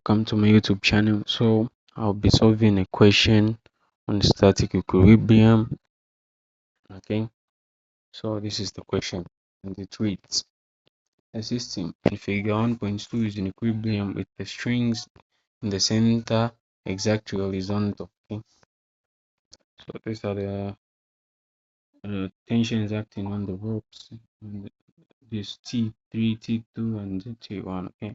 welcome to my YouTube channel. So I'll be solving a question on static equilibrium. Okay, so this is the question, and it reads: a system in figure 1.2 is in equilibrium with the strings in the center exactly horizontal. Okay, so these are the tensions acting on the ropes, and this T3, T2, and T1. Okay,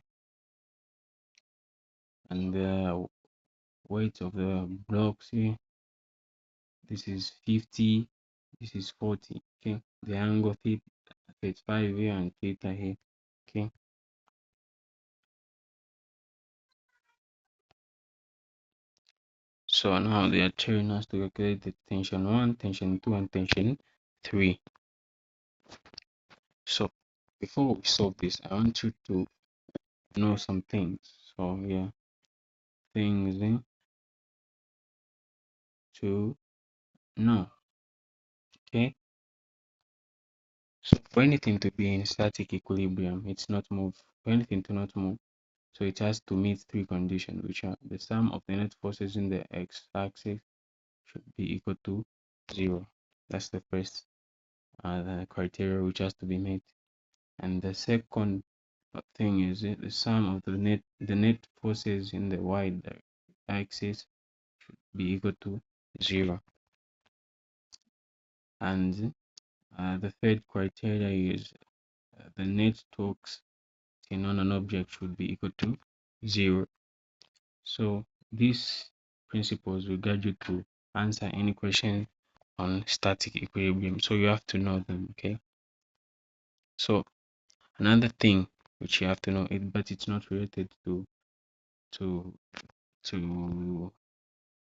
and the weight of the blocks here, this is 50, this is 40. Okay, the angle theta, it's 5 here and theta here. Okay, so now they are telling us to calculate the tension 1, tension 2, and tension 3. So before we solve this, I want you to know some things. So yeah, things to know. Okay, so for anything to be in static equilibrium, it's not move. For anything to not move, so it has to meet three conditions, which are the sum of the net forces in the x-axis should be equal to 0. That's the first the criteria which has to be met. And the second thing is the sum of the net forces in the y-axis should be equal to 0. And the third criteria is the net torques on an object should be equal to 0. So these principles will guide you to answer any question on static equilibrium. So you have to know them. Okay, so another thing which you have to know it, but it's not related to to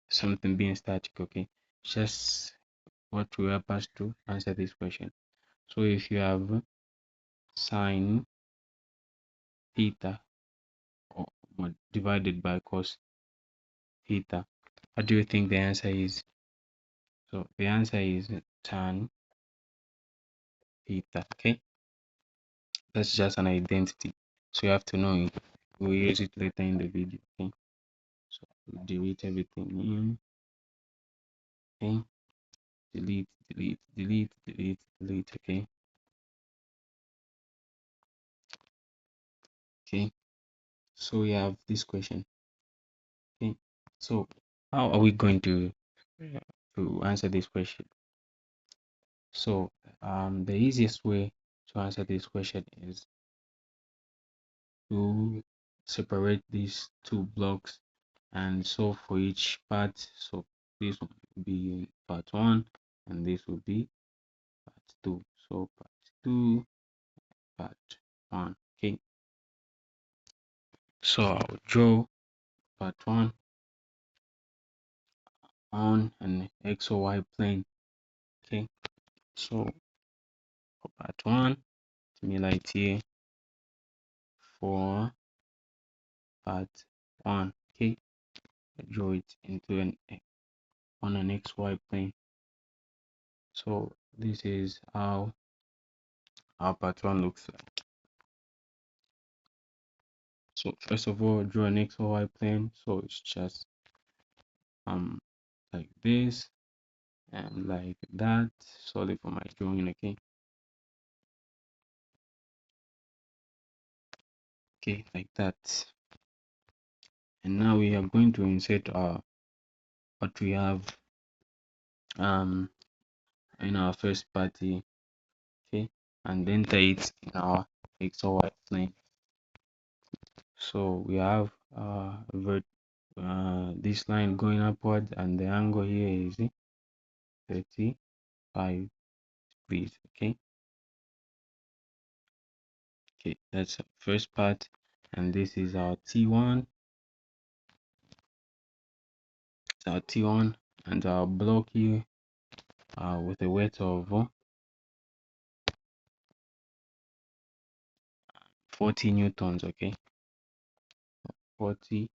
something being static. Okay, just what will help us to answer this question. So if you have sine theta or divided by cos theta, what do you think the answer is? So the answer is tan theta. Okay, that's just an identity, so you have to know it. We'll use it later in the video. Okay, so we'll delete everything in. Okay, delete, delete, delete, delete, delete. Okay, okay, so we have this question. Okay, so how are we going to answer this question? So the easiest way to answer this question is to separate these two blocks and solve for each part. So this will be part 1 and this will be part 2. So part 2, part 1. Okay, so I'll draw part 1 on an x or y plane. Okay, so for part 1, simulate here for part 1. Okay, I draw it into on an xy plane. So this is how our part 1 looks like. So first of all, draw an x or y plane. So it's just like this and like that. Sorry for my drawing. Okay, like that. And now we are going to insert our what we have in our first party. Okay, and enter it in our x or y plane. So we have this line going upward, and the angle here is 35 degrees. Okay, that's the first part, and this is our T1. It's our T1, and our block here with a weight of 40 newtons. Okay, 40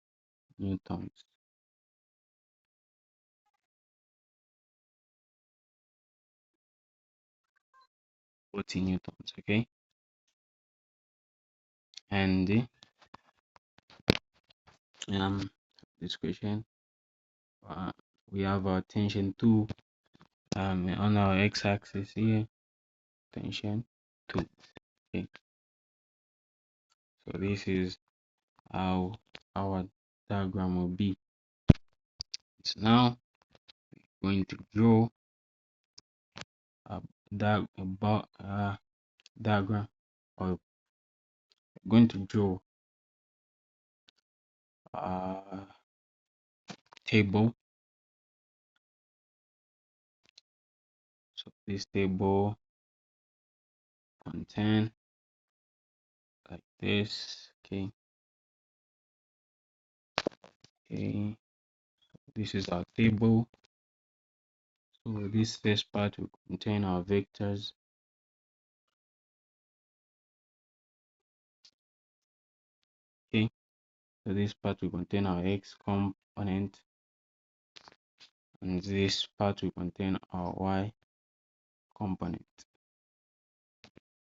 newtons. Okay, and this question. We have our tension 2 on our x-axis here, tension 2. Okay, so this is how our diagram will be. So now we're going to draw a diagram, or going to draw a table. So this table contain like this. Okay, this is our table. So this first part will contain our vectors. Okay, so this part will contain our x component, and this part will contain our y component.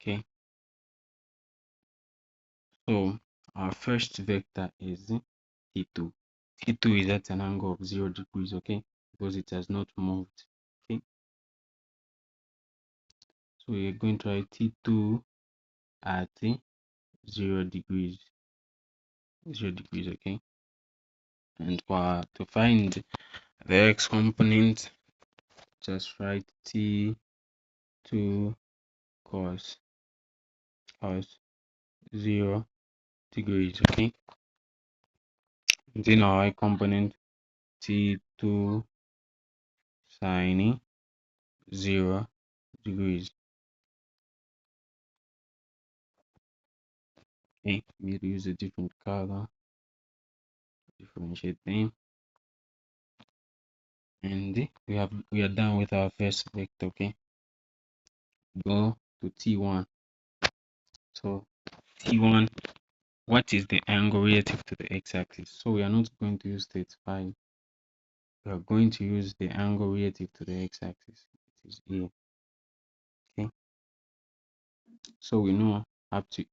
Okay, so our first vector is t2. T2 is at an angle of 0 degrees, okay, because it has not moved. Okay, so we're going to write T2 at 0 degrees, okay. And to find the x component, just write T2 cos 0 degrees, okay. Then our y component, T2 sine 0 degrees. Okay, we use a different color, differentiate them, and we are done with our first vector. Okay, go to T1. So T1, what is the angle relative to the x-axis? So we are not going to use 35. We are going to use the angle relative to the x-axis. It is here. Okay, so we know up to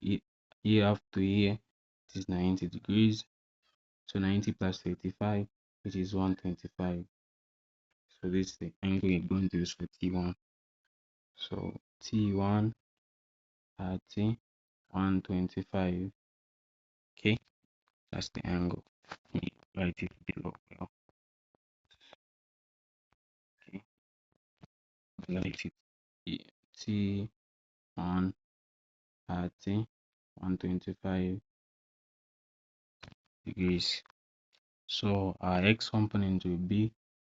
here up to here it is 90 degrees. So 90 plus 35, which is 125. So this is the angle we're going to use for T1. So T1 at 125. Okay, that's the angle. Let me write it below. Well, okay, write it T1 at 125 degrees. So our x component will be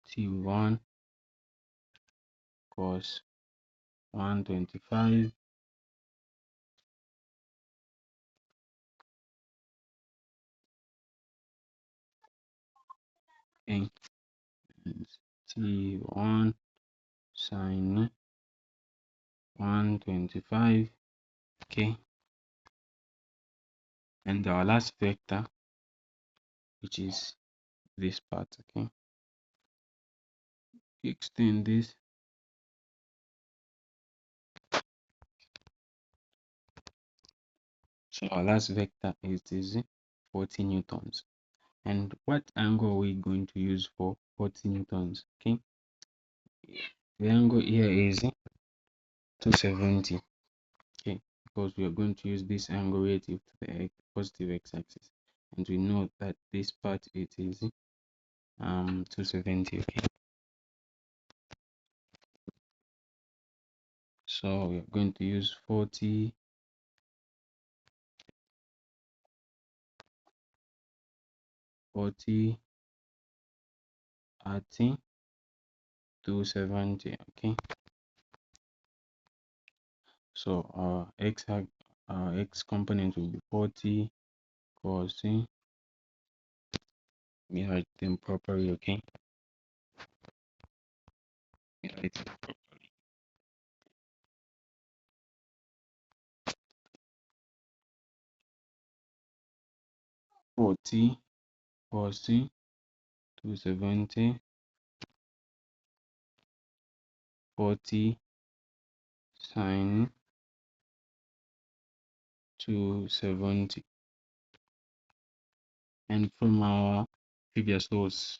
T1 cos 125 and T1 sine 125. Okay, and our last vector, which is this part. Okay, extend this. So our last vector is 40 newtons. And what angle are we going to use for 40 newtons? Okay, the angle here is 270. Okay, because we are going to use this angle relative to the positive x-axis, and we know that this part it is 270. Okay, so we are going to use 40 at 270. Okay, so our x component will be 40 cos, we write them properly. Okay, we write it properly. 40 cos 270, 40 sine 270. And from our previous source,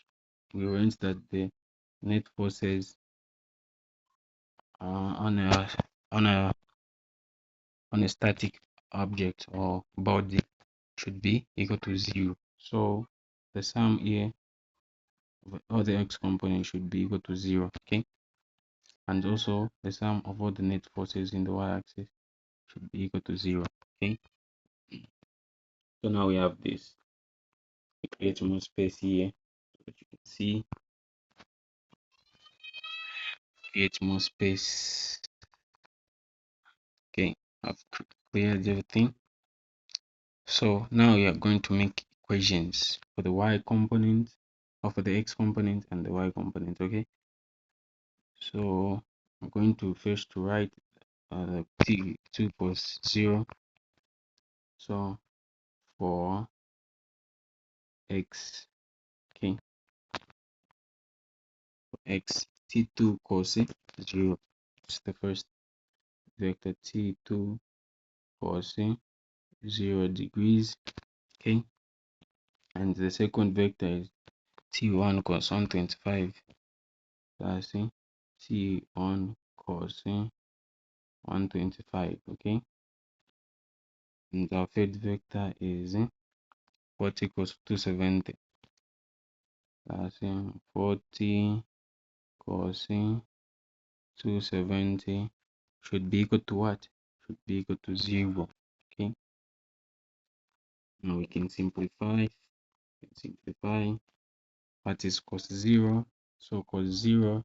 we learned that the net forces on a static object or body should be equal to 0. So the sum here of all the x components should be equal to 0. Okay, and also the sum of all the net forces in the y-axis should be equal to 0. Okay, so now we have this. We create more space here, so that you can see. Create more space. Okay, I've cleared everything. So now we are going to make equations for the y component, or for the x component and the y component. Okay, so I'm going to first write t2 equals 0. So for x, okay, for x, t2 equals 0. It's the first vector. T2 equals 0 degrees. Okay, and the second vector is t1 equals 125 plus t1 equals 125. Okay, and our third vector is 40 equals 270 plus 40 equals 270 should be equal to what? Should be equal to 0. Okay, now we can simplify. What is cos 0? So cos 0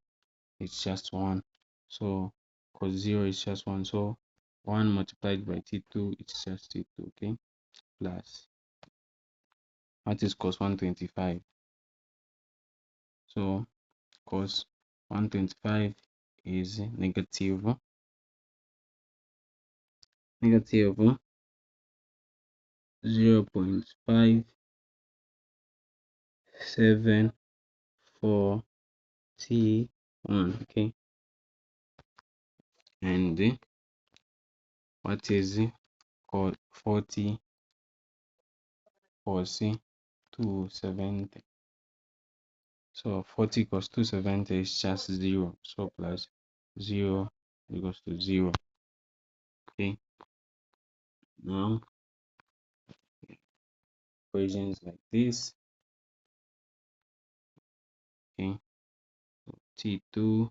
is just 1. So cos 0 is just 1. So 1 multiplied by t2, it's just t2. Okay, plus what is cos 125? So cos 125 is negative 0.574 t1. Okay, and what is called 40 cos 270? So 40 cos 270 is just 0. So plus 0 equals to 0. Okay, now equations like this. Okay, t2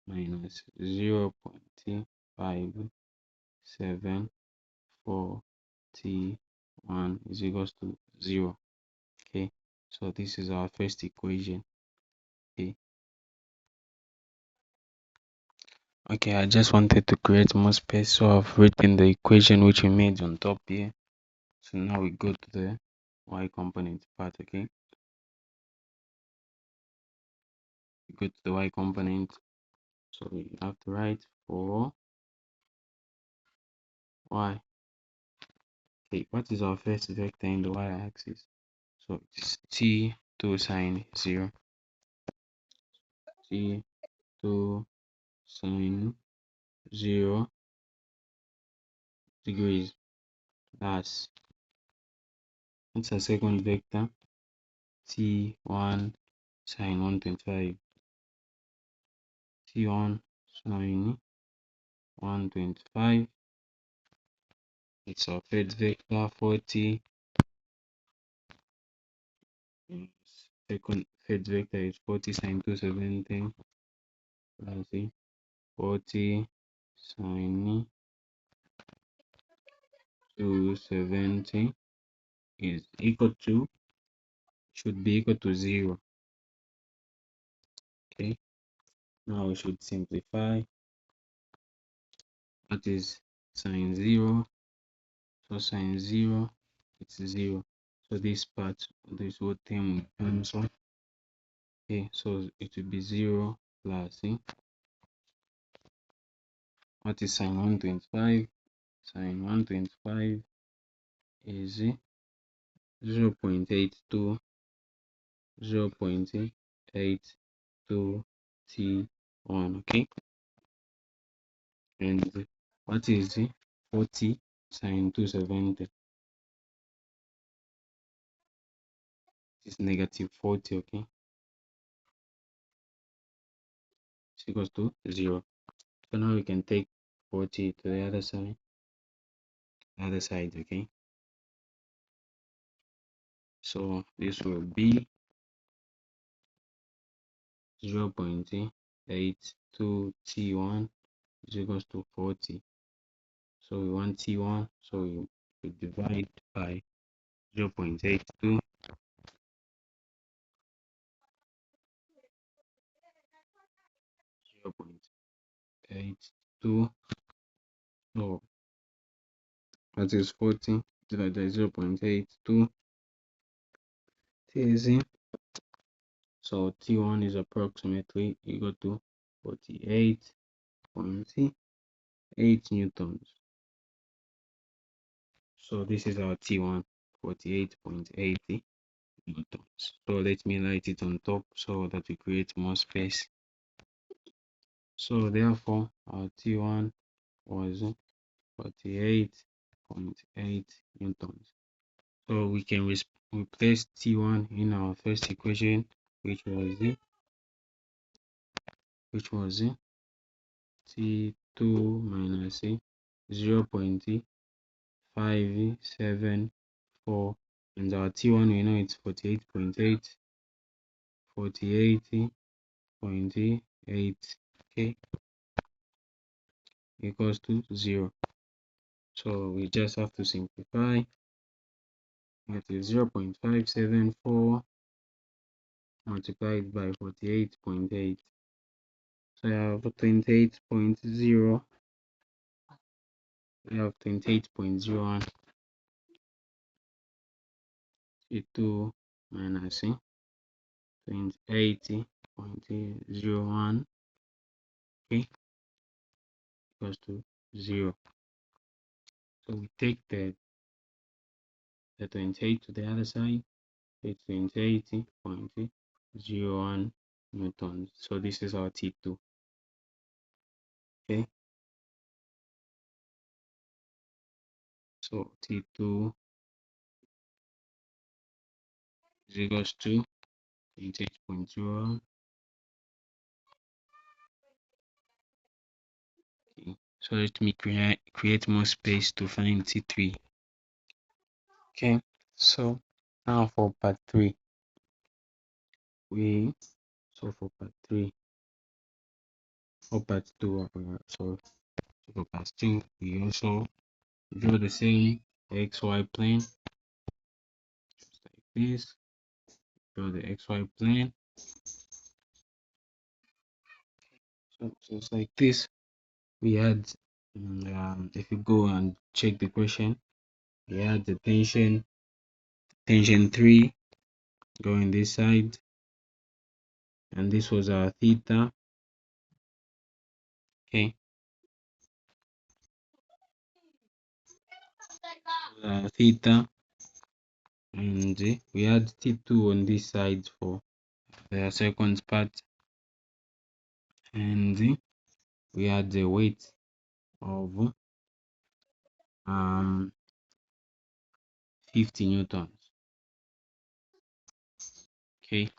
minus 0.574 t1 is equals to 0. Okay, so this is our first equation. Okay, I just wanted to create more space, so I've written the equation which we made on top here. So now we go to the y component part. Okay, we go to the y component. So we have to write for y. Okay, what is our first vector in the y-axis? So it's t2 sine 0. T2 sine 0 degrees. That's what's our second vector? T1 sine 125. T1 sine 125. It's our third vector. 40. Third vector is 40 sine 270. Let's see, 40 sine 270 is equal to, should be equal to 0. Okay, now we should simplify. That is sine 0. So sine 0, it's 0. So this part, this whole term will cancel. Okay, so it will be 0 plus what is sine 125? Sine 125 is 0.82 t1. Okay, and what is 40 sine 270? is negative 40, okay? Is equals to 0. So now we can take 40 to the other side, okay? So this will be 0.82 T1 is equals to 40. So we want T1, so we divide by 0.82. 0.82, so that is 40 divided by 0.82 T, so T1 is approximately equal to 48.8 newtons. So this is our T1, 48.80 newtons. So let me write it on top so that we create more space. So therefore our T1 was 48.8 newtons. So we can replace T1 in our first equation, which was T2 minus 0.574, and our T1 we know it's 48.8, 48.8, okay, equals to 0. So we just have to simplify. Negative 0.574 multiplied by 48.8. So I have 28.0. We have 28.01 T2 minus 28.01, okay, equals to 0. So we take the 28 to the other side, it's 28.01 newtons. So this is our T2, okay. So T2 is equals to 28.01. Okay. So let me create more space to find T3. Okay, so now for part 3, for part 3 or part 2, so for part 2 we also draw the same XY plane, just like this. Draw the XY plane, so just like this. We had if you go and check the question, we had the tension 3 going this side, and this was our theta, okay, theta, and we had T2 on this side for the second part, and we had the weight of 50 newtons, okay.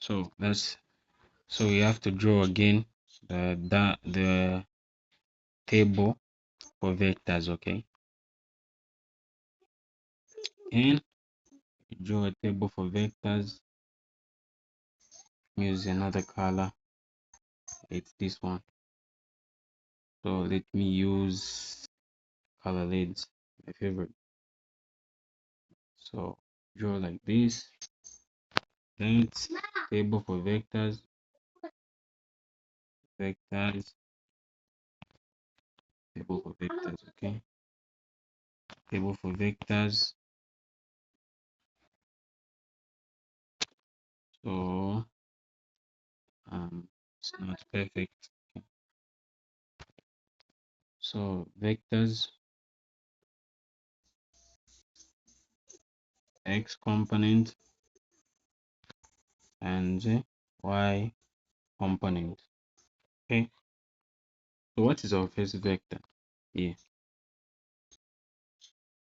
So we have to draw again the table for vectors, okay, and draw a table for vectors. Use another color, it's this one. So let me use color reds, my favorite. So draw like this. That's table for vectors, table for vectors, okay, table for vectors. So it's not perfect. So vectors, x component and y component, okay. So what is our first vector here?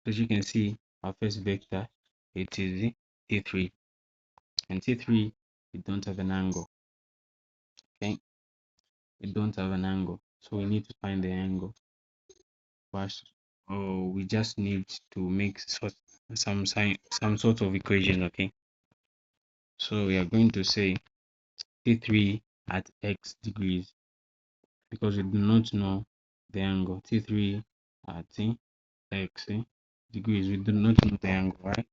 As you can see, our first vector, it is T3, and T3, we don't have an angle. Okay, we don't have an angle, so we need to find the angle first, or we just need to make some sort of equation. Okay, so we are going to say T3 at x degrees, because we do not know the angle. T3 at x degrees, we do not know the angle, right?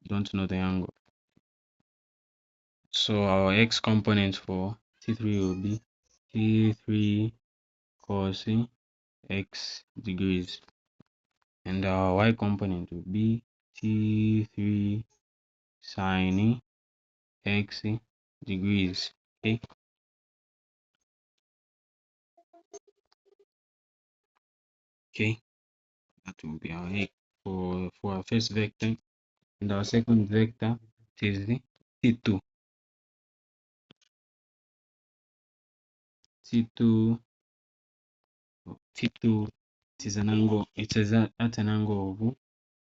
Don't know the angle. So our x component for T3 will be T3 cos x degrees, and our y component will be T3 sin x degrees. Okay, that will be our x for our first vector, and our second vector is the T2. T2 T2, it is an angle, it is at an angle of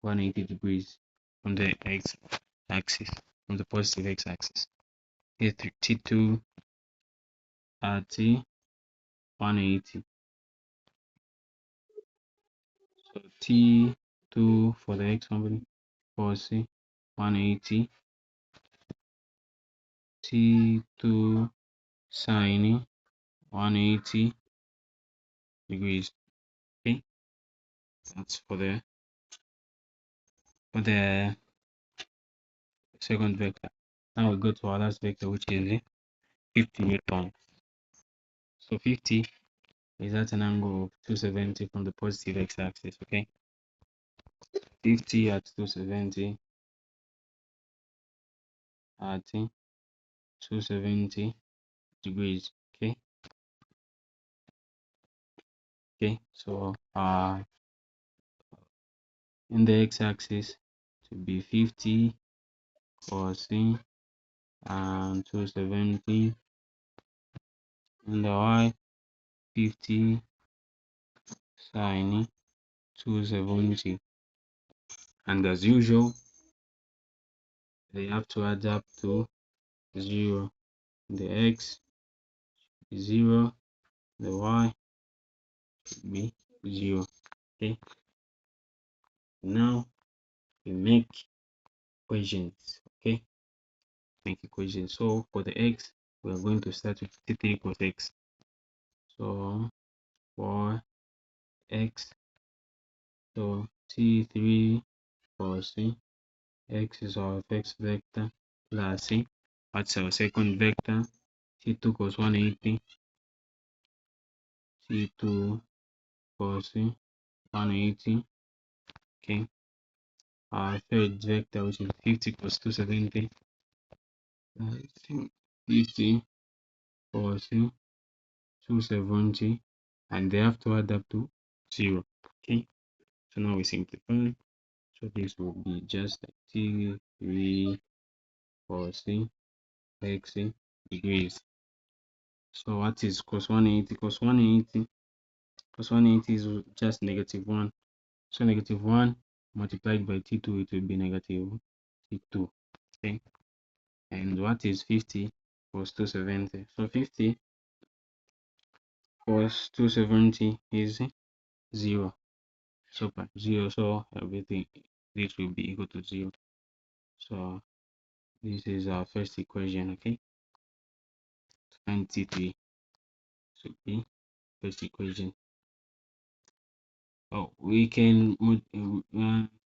180 degrees from the x axis, from the positive x axis. T2 at 180. So T2 for the x component cos 180, T2 sin 180 degrees. Okay, that's for the second vector. Now we go to our last vector, which is 50 Newton. So 50 is at an angle of 270 from the positive x-axis. Okay, 50 at 270 at 270 degrees. Okay, so in the x-axis to be 50 cos and 270, and the y 50 sin 270, and as usual they have to add up to 0. The x is 0, the y should be 0. Okay, now we make equations. Okay, make equations. So for the x, we are going to start with T3 cos x. So for x, so T3 cos x is our first vector, plus what's our second vector, T2 cos 180, T2 cos 180. Okay, our third vector, which is 50 cos 270, 50 cos 270, and they have to add up to 0. Okay, so now we simplify. So this will be just like T3 cos x degrees. So what is cos 180? Cos 180 is just -1. So -1 multiplied by T2, it will be negative T2. Okay, and what is 50 cos 270? So 50 cos 270 is 0. Super 0, so everything, this will be equal to 0. So this is our first equation. Okay, and T3 should be first equation. Oh, we can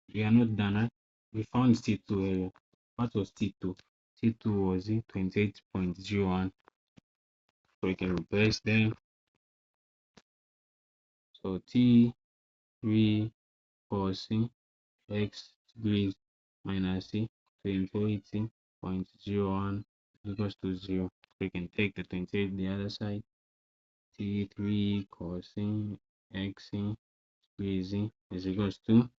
we are not done, right? We found T2 area. What was T2? T2 was 28.01. So we can replace them. So T3 cos x degrees minus 28.01 equals to 0. So we can take the 28 the other side. T3 cos x degrees is equals to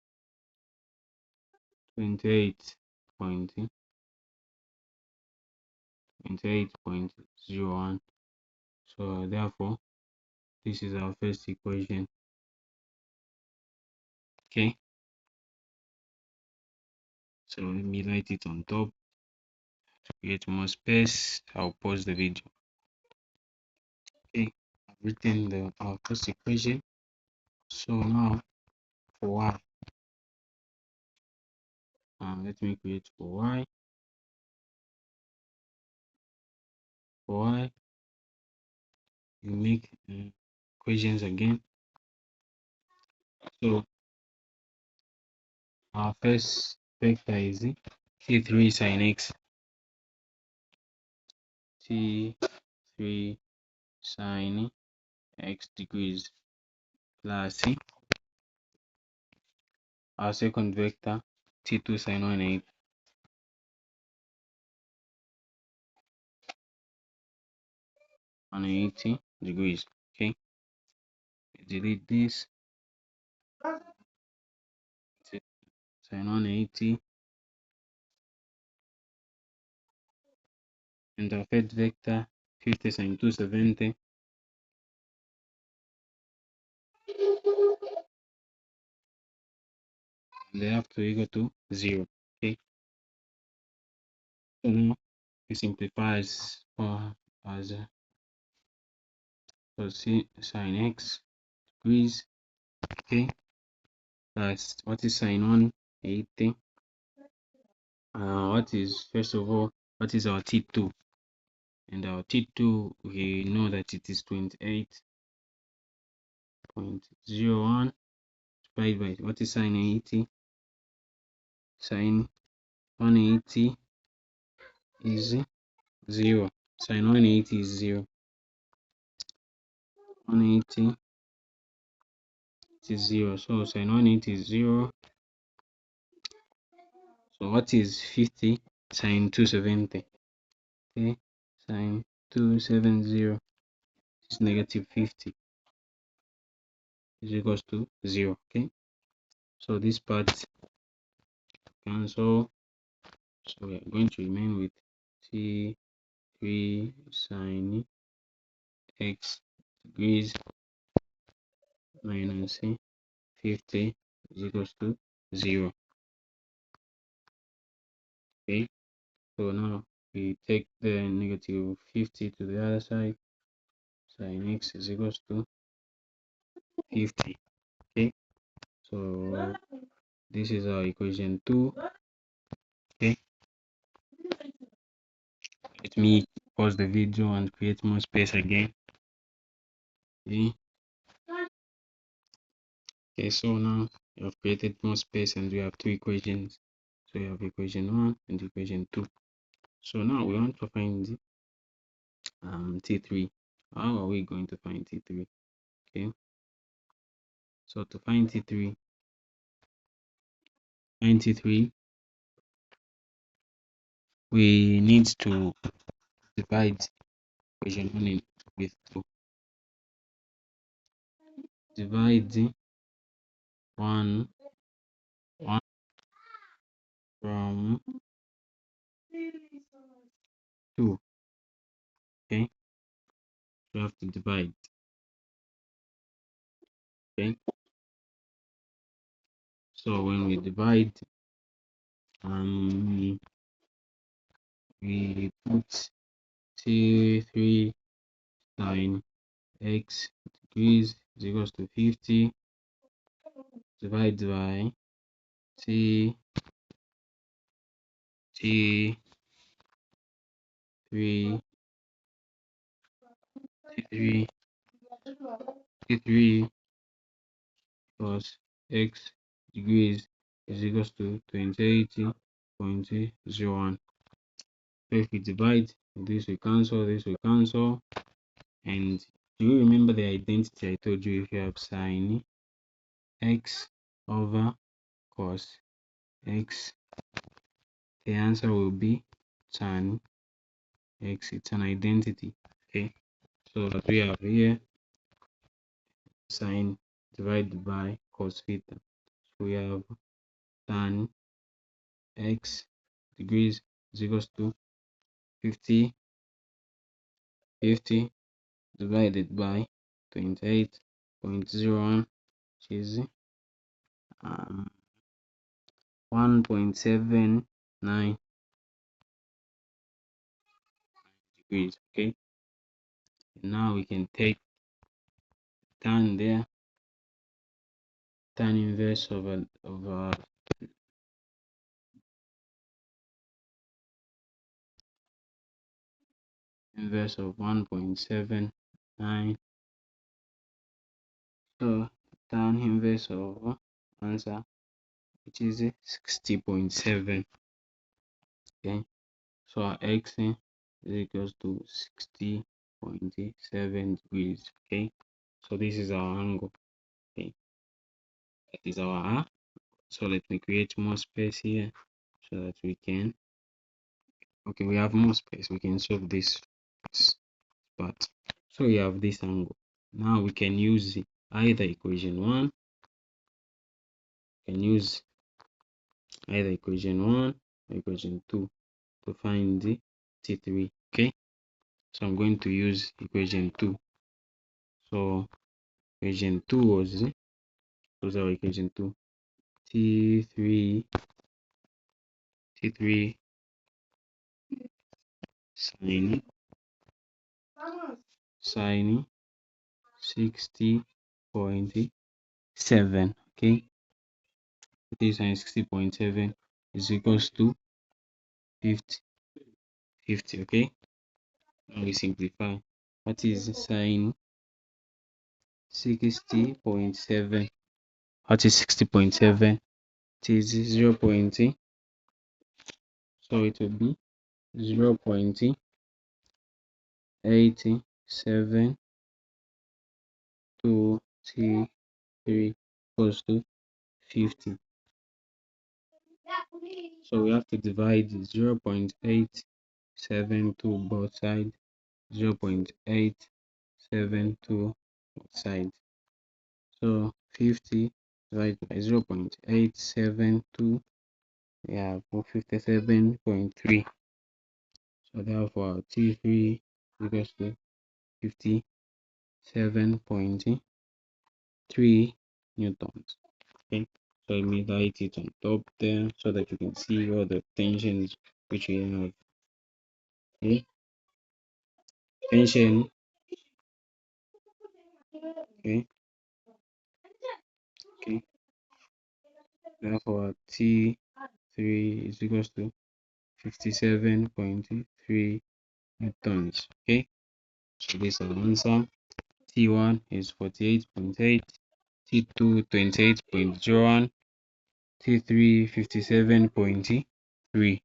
28.01. So therefore, this is our first equation. Okay, So let me write it on top to create more space. I'll pause the video. Okay, I've written our first equation. So now for y, let me create for y. For y, you make equations again. So our first vector is t3 sine x, t3 sine x degrees plus our second vector t2 sine 180 degrees. Okay, delete this, sine 180, and our third vector 50 sine 270, and they have to equal to 0. Okay, so now we simplify as sine x degrees. Okay, plus what is sine 180? What is, first of all, what is our t2? And our t2, we know that it is 28.01 divided by what is sine 80? Sine 180 is 0. Sine 180 is 0. 180 is 0. So sine 180 is 0. So what is 50? Sine 270. Okay, sine 270 is negative 50 is equals to 0. Okay, so this part cancel. So we are going to remain with t3 sine x degrees minus 50 is equals to 0. Okay, so now we take the negative 50 to the other side. Sine x is equals to 50. Okay, so this is our equation 2. Okay, let me pause the video and create more space again. Okay, so now we have created more space and we have two equations. So we have equation 1 and equation 2. So now we want to find t3. How are we going to find t3? Okay, so to find t3, we need to divide equation 1 with 2. Divide 1 from 2. Okay, we have to divide. Okay, so when we divide, we put t3 sine x degrees is equals to 50 divided by t3 t3 t3 plus x degrees is equals to 2080.01. So if we divide, this will cancel, and do you remember the identity I told you? If you have sine x over cos x, the answer will be tan x. It's an identity. Okay, so what we have here, sine divided by cos theta. So we have tan x degrees is equals to 50 divided by 28.01, which is 1.79 degrees. Okay, now we can take tan there, tan inverse of inverse of 1.79. So tan inverse of answer, which is 60.7. Okay, so our x is equals to 60.7 degrees. Okay, so this is our angle. Okay, that is our R. So let me create more space here so that we can, okay, we have more space, we can solve this part. So we have this angle. Now we can use either equation 1, can use either equation 1 or equation 2 to find the T3. Okay, so I'm going to use equation 2. So equation 2 was our equation 2, T3 sine 60.7. Okay, T sine 60.7 is equals to 50. Okay, now we simplify. What is sine 60.7? What is 60.7? It is 0. So it will be 0.8723 equals to 50. So we have to divide 0.872 both sides, 0.872 both sides. So 50 divided by 0.872, we have 57.3. So therefore T3 equals to 57.3 newtons. Okay, so let me write it on top there so that you can see all the tensions which we have. Okay, tension. Okay, therefore T3 is equals to 57.3 newtons. Okay, so this is the answer. T1 is 48.8, T2 28.01, T3 57.3.